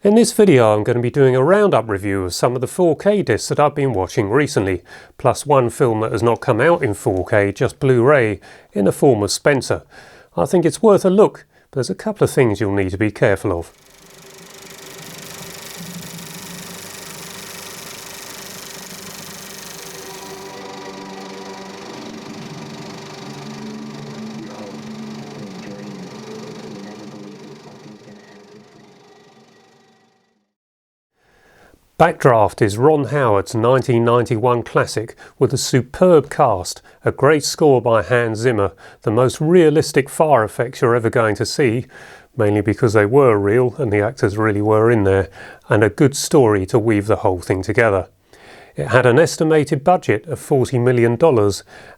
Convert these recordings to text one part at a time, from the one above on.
In this video I'm going to be doing a roundup review of some of the 4K discs that I've been watching recently, plus one film that has not come out in 4K, just Blu-ray, in the form of Spencer. I think it's worth a look, but there's a couple of things you'll need to be careful of. Backdraft is Ron Howard's 1991 classic with a superb cast, a great score by Hans Zimmer, the most realistic fire effects you're ever going to see, mainly because they were real and the actors really were in there, and a good story to weave the whole thing together. It had an estimated budget of $40 million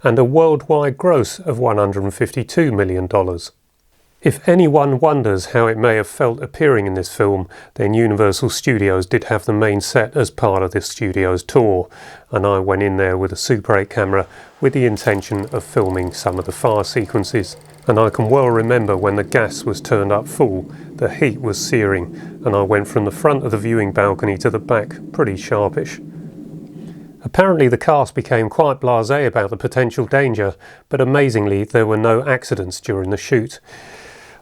and a worldwide gross of $152 million. If anyone wonders how it may have felt appearing in this film, then Universal Studios did have the main set as part of this studio's tour, and I went in there with a Super 8 camera with the intention of filming some of the fire sequences. And I can well remember when the gas was turned up full, the heat was searing, and I went from the front of the viewing balcony to the back pretty sharpish. Apparently the cast became quite blasé about the potential danger, but amazingly there were no accidents during the shoot.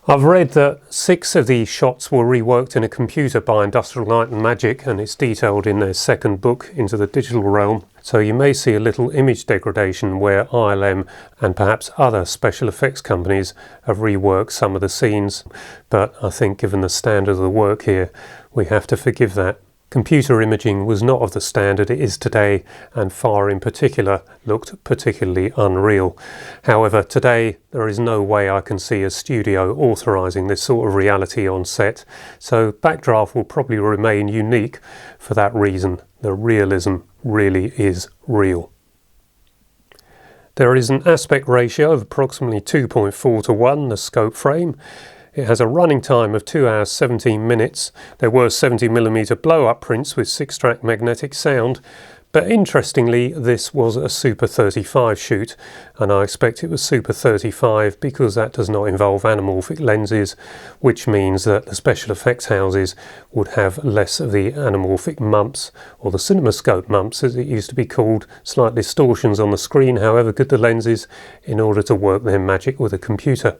I've read that 6 of these shots were reworked in a computer by Industrial Light and Magic, and it's detailed in their second book, Into the Digital Realm, so you may see a little image degradation where ILM and perhaps other special effects companies have reworked some of the scenes, but I think given the standard of the work here, we have to forgive that. Computer imaging was not of the standard it is today, and fire in particular looked particularly unreal. However, today there is no way I can see a studio authorising this sort of reality on set, so Backdraft will probably remain unique for that reason. The realism really is real. There is an aspect ratio of approximately 2.4 to 1, the scope frame. It has a running time of 2 hours 17 minutes. There were 70mm blow-up prints with 6-track magnetic sound, but interestingly this was a Super 35 shoot, and I expect it was Super 35 because that does not involve anamorphic lenses, which means that the special effects houses would have less of the anamorphic mumps, or the cinemascope mumps as it used to be called, slight distortions on the screen however good the lenses, in order to work their magic with a computer.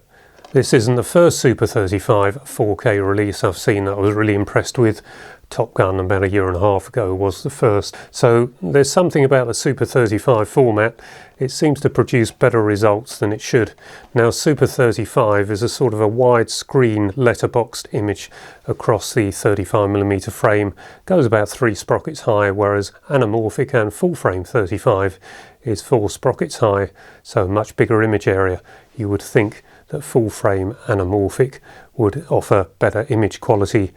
This isn't the first Super 35 4K release I've seen that I was really impressed with. Top Gun about 1.5 years ago was the first. So there's something about the Super 35 format. It seems to produce better results than it should. Now Super 35 is a sort of a widescreen letterboxed image across the 35mm frame. Goes about 3 sprockets high, whereas anamorphic and full frame 35 is 4 sprockets high, so much bigger image area. You would think that full frame anamorphic would offer better image quality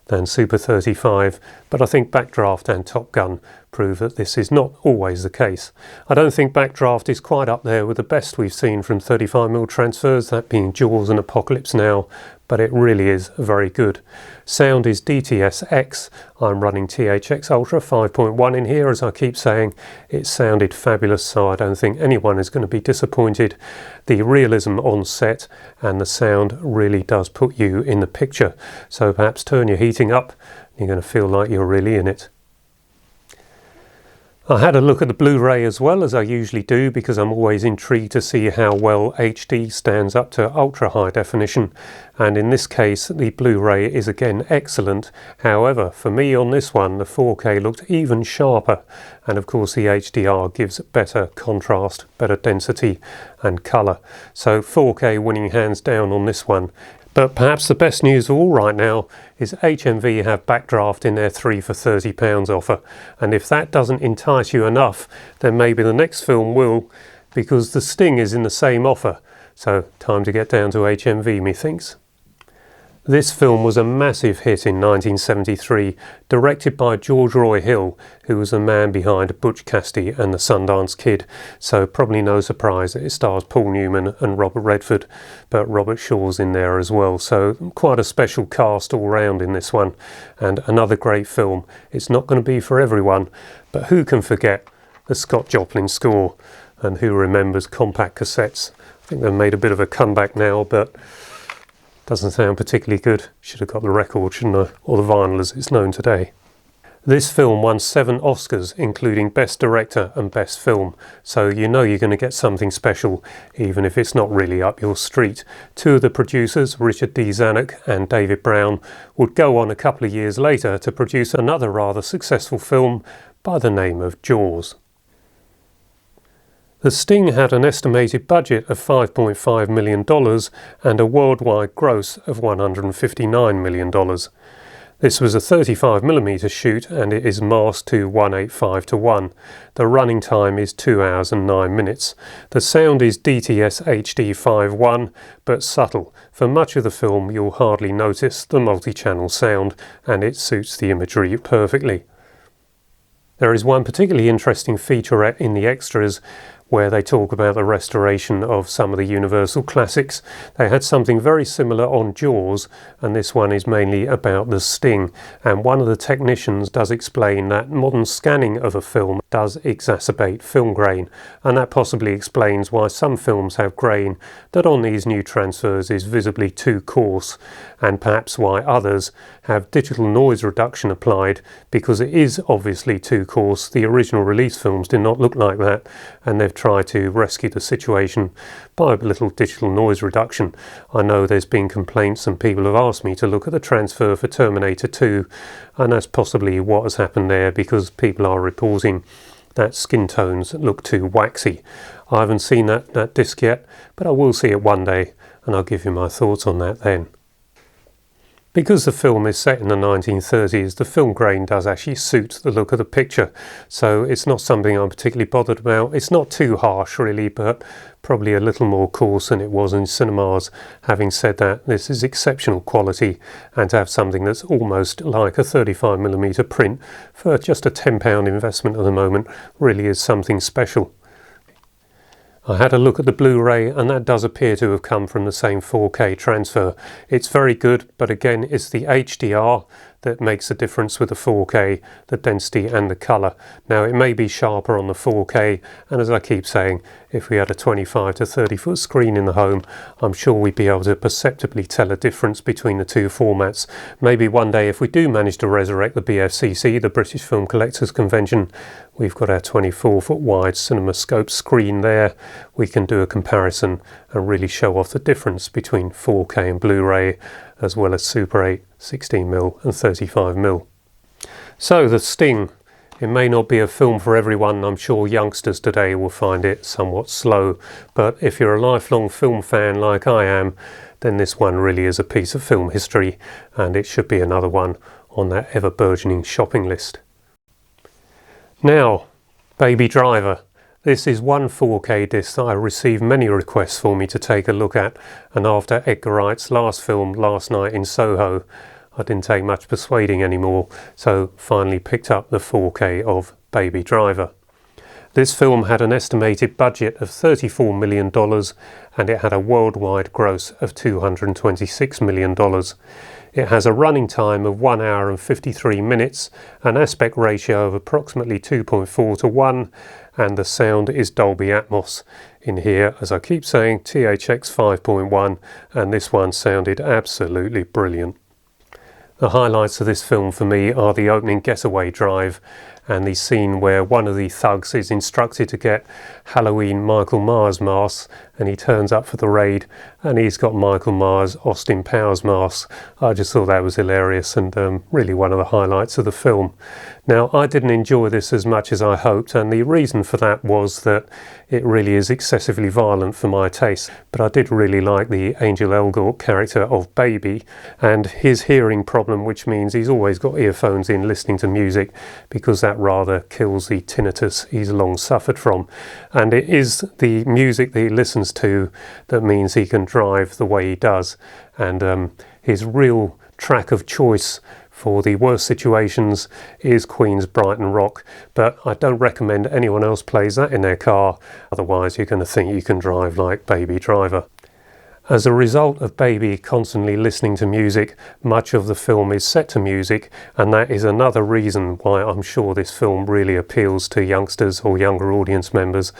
than Super 35, but I think Backdraft and Top Gun prove that this is not always the case. I don't think Backdraft is quite up there with the best we've seen from 35mm transfers, that being Jaws and Apocalypse Now, but it really is very good. Sound is DTS-X. I'm running THX Ultra 5.1 in here, as I keep saying. It sounded fabulous, so I don't think anyone is going to be disappointed. The realism on set and the sound really does put you in the picture, so perhaps turn your heating up, you're going to feel like you're really in it. I had a look at the Blu-ray as well, as I usually do, because I'm always intrigued to see how well HD stands up to ultra high definition, and in this case the Blu-ray is again excellent. However, for me on this one the 4K looked even sharper, and of course the HDR gives better contrast, better density and colour, so 4K winning hands down on this one. But perhaps the best news of all right now is HMV have Backdraft in their 3 for £30 offer, and if that doesn't entice you enough, then maybe the next film will, because The Sting is in the same offer, so time to get down to HMV, methinks. This film was a massive hit in 1973, directed by George Roy Hill, who was the man behind Butch Cassidy and the Sundance Kid, so probably no surprise that it stars Paul Newman and Robert Redford, but Robert Shaw's in there as well, so quite a special cast all round in this one, and another great film. It's not going to be for everyone, but who can forget the Scott Joplin score, and who remembers compact cassettes? I think they've made a bit of a comeback now, but Doesn't sound particularly good. Should have got the record, shouldn't I? Or the vinyl as it's known today. This film won 7 Oscars, including Best Director and Best Film, so you know you're going to get something special, even if it's not really up your street. 2 of the producers, Richard D. Zanuck and David Brown, would go on a couple of years later to produce another rather successful film by the name of Jaws. The Sting had an estimated budget of $5.5 million and a worldwide gross of $159 million. This was a 35mm shoot and it is masked to 1:8:5:1. The running time is 2 hours and 9 minutes. The sound is DTS HD 5.1 but subtle. For much of the film you'll hardly notice the multi-channel sound and it suits the imagery perfectly. There is one particularly interesting featurette in the extras where they talk about the restoration of some of the Universal classics. They had something very similar on Jaws, and this one is mainly about the Sting. And one of the technicians does explain that modern scanning of a film does exacerbate film grain, and that possibly explains why some films have grain that on these new transfers is visibly too coarse, and perhaps why others have digital noise reduction applied because it is obviously too coarse. The original release films did not look like that, and they've tried to rescue the situation by a little digital noise reduction. I know there's been complaints and people have asked me to look at the transfer for Terminator 2, and that's possibly what has happened there, because people are reporting that skin tones look too waxy. I haven't seen that disc yet, but I will see it one day and I'll give you my thoughts on that then. Because the film is set in the 1930s, the film grain does actually suit the look of the picture, so it's not something I'm particularly bothered about. It's not too harsh really, but probably a little more coarse than it was in cinemas. Having said that, this is exceptional quality, and to have something that's almost like a 35mm print for just a £10 investment at the moment really is something special. I had a look at the Blu-ray and that does appear to have come from the same 4K transfer. It's very good, but again it's the HDR that makes a difference with the 4K, the density and the colour. Now it may be sharper on the 4K, and as I keep saying, if we had a 25 to 30 foot screen in the home, I'm sure we'd be able to perceptibly tell a difference between the two formats. Maybe one day if we do manage to resurrect the BFCC, the British Film Collectors Convention, we've got our 24 foot wide CinemaScope screen there, we can do a comparison and really show off the difference between 4K and Blu-ray, as well as Super 8, 16mm and 35mm. So the Sting. It may not be a film for everyone. I'm sure youngsters today will find it somewhat slow, but if you're a lifelong film fan like I am, then this one really is a piece of film history, and it should be another one on that ever-burgeoning shopping list. Now, Baby Driver. This is one 4K disc that I received many requests for me to take a look at, and after Edgar Wright's last film, Last Night in Soho, I didn't take much persuading anymore, so finally picked up the 4K of Baby Driver. This film had an estimated budget of $34 million and it had a worldwide gross of $226 million. It has a running time of 1 hour and 53 minutes, an aspect ratio of approximately 2.4 to 1, and the sound is Dolby Atmos. In here, as I keep saying, THX 5.1, and this one sounded absolutely brilliant. The highlights of this film for me are the opening getaway drive and the scene where one of the thugs is instructed to get Halloween Michael Myers masks, and he turns up for the raid and he's got Michael Myers Austin Powers masks. I just thought that was hilarious and really one of the highlights of the film. Now, I didn't enjoy this as much as I hoped, and the reason for that was that it really is excessively violent for my taste, but I did really like the Angel Elgort character of Baby and his hearing problem, which means he's always got earphones in listening to music, because that rather kills the tinnitus he's long suffered from. And it is the music that he listens to that means he can drive the way he does, and his real track of choice for the worst situations is Queen's Brighton Rock, but I don't recommend anyone else plays that in their car, otherwise you're going to think you can drive like Baby Driver. As a result of Baby constantly listening to music, much of the film is set to music, and that is another reason why I'm sure this film really appeals to youngsters or younger audience members.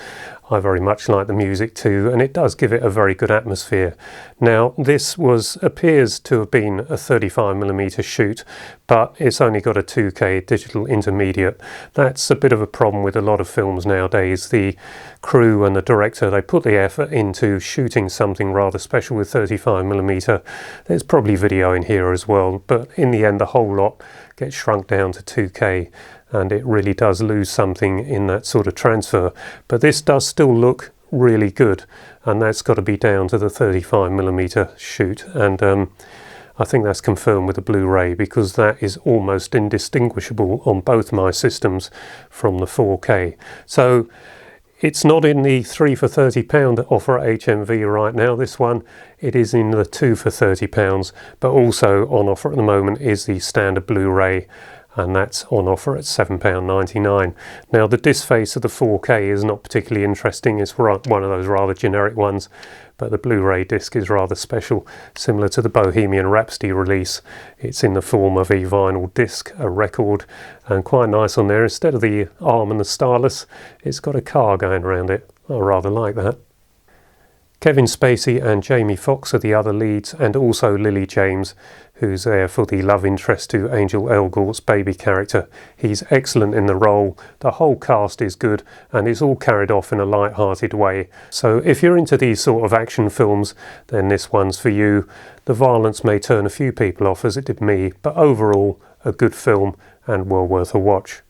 I very much like the music too, and it does give it a very good atmosphere. Now this appears to have been a 35mm shoot, but it's only got a 2K digital intermediate. That's a bit of a problem with a lot of films nowadays. The crew and the director, they put the effort into shooting something rather special with 35mm. There's probably video in here as well, but in the end the whole lot gets shrunk down to 2K, and it really does lose something in that sort of transfer. But this does still look really good, and that's got to be down to the 35mm shoot, and I think that's confirmed with the Blu-ray, because that is almost indistinguishable on both my systems from the 4K. So it's not in the 3 for £30 offer at HMV right now, this one. It is in the 2 for £30, but also on offer at the moment is the standard Blu-ray, and that's on offer at £7.99. Now the disc face of the 4K is not particularly interesting. It's one of those rather generic ones, but the Blu-ray disc is rather special, similar to the Bohemian Rhapsody release. It's in the form of a vinyl disc, a record, and quite nice on there. Instead of the arm and the stylus, it's got a car going around it. I rather like that. Kevin Spacey and Jamie Foxx are the other leads, and also Lily James, who's there for the love interest to Angel Elgort's baby character. He's excellent in the role, the whole cast is good, and it's all carried off in a light-hearted way. So if you're into these sort of action films, then this one's for you. The violence may turn a few people off, as it did me, but overall a good film and well worth a watch.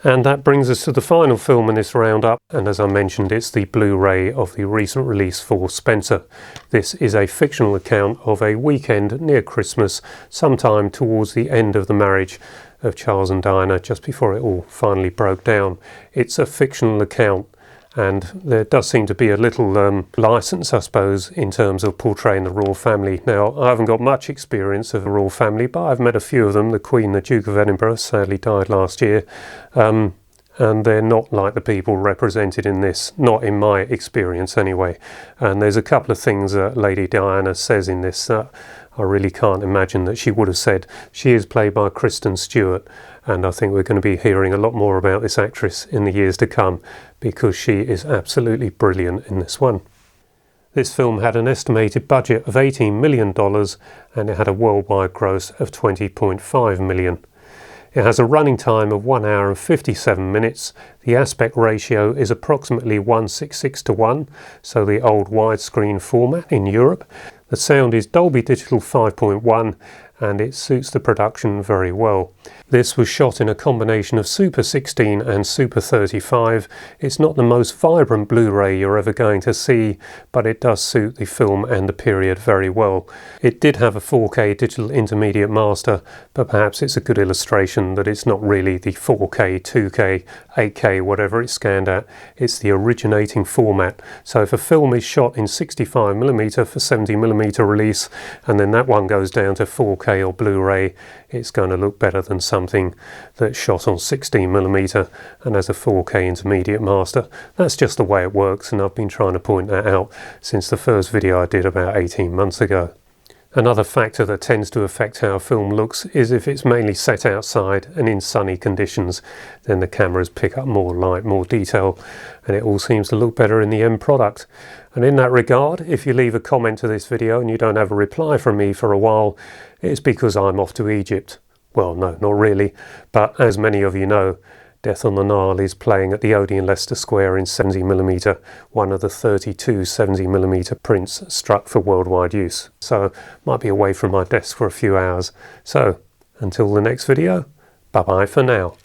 And that brings us to the final film in this roundup, and as I mentioned, it's the Blu-ray of the recent release for Spencer. This is a fictional account of a weekend near Christmas, sometime towards the end of the marriage of Charles and Diana, just before it all finally broke down. It's a fictional account, and there does seem to be a little license, I suppose, in terms of portraying the royal family. Now, I haven't got much experience of the royal family, but I've met a few of them. The Queen, the Duke of Edinburgh, sadly died last year, and they're not like the people represented in this, not in my experience anyway. And there's a couple of things that Lady Diana says in this that I really can't imagine that she would have said. She is played by Kristen Stewart, and I think we're going to be hearing a lot more about this actress in the years to come, because she is absolutely brilliant in this one. This film had an estimated budget of $18 million, and it had a worldwide gross of $20.5 million. It has a running time of 1 hour and 57 minutes. The aspect ratio is approximately 1:66 to 1, so the old widescreen format in Europe. The sound is Dolby Digital 5.1, and it suits the production very well. This was shot in a combination of Super 16 and Super 35. It's not the most vibrant Blu-ray you're ever going to see, but it does suit the film and the period very well. It did have a 4K digital intermediate master, but perhaps it's a good illustration that it's not really the 4K, 2K, 8K, whatever it's scanned at. It's the originating format. So if a film is shot in 65mm for 70mm release, and then that one goes down to 4K or Blu-ray, it's going to look better than something that's shot on 16mm and has a 4K intermediate master. That's just the way it works, and I've been trying to point that out since the first video I did about 18 months ago. Another factor that tends to affect how a film looks is if it's mainly set outside and in sunny conditions, then the cameras pick up more light, more detail, and it all seems to look better in the end product. And in that regard, if you leave a comment to this video and you don't have a reply from me for a while, it's because I'm off to Egypt. Well, no, not really, but as many of you know, Death on the Nile is playing at the Odeon Leicester Square in 70mm, one of the 32 70mm prints struck for worldwide use. So, might be away from my desk for a few hours. So, until the next video, bye bye for now.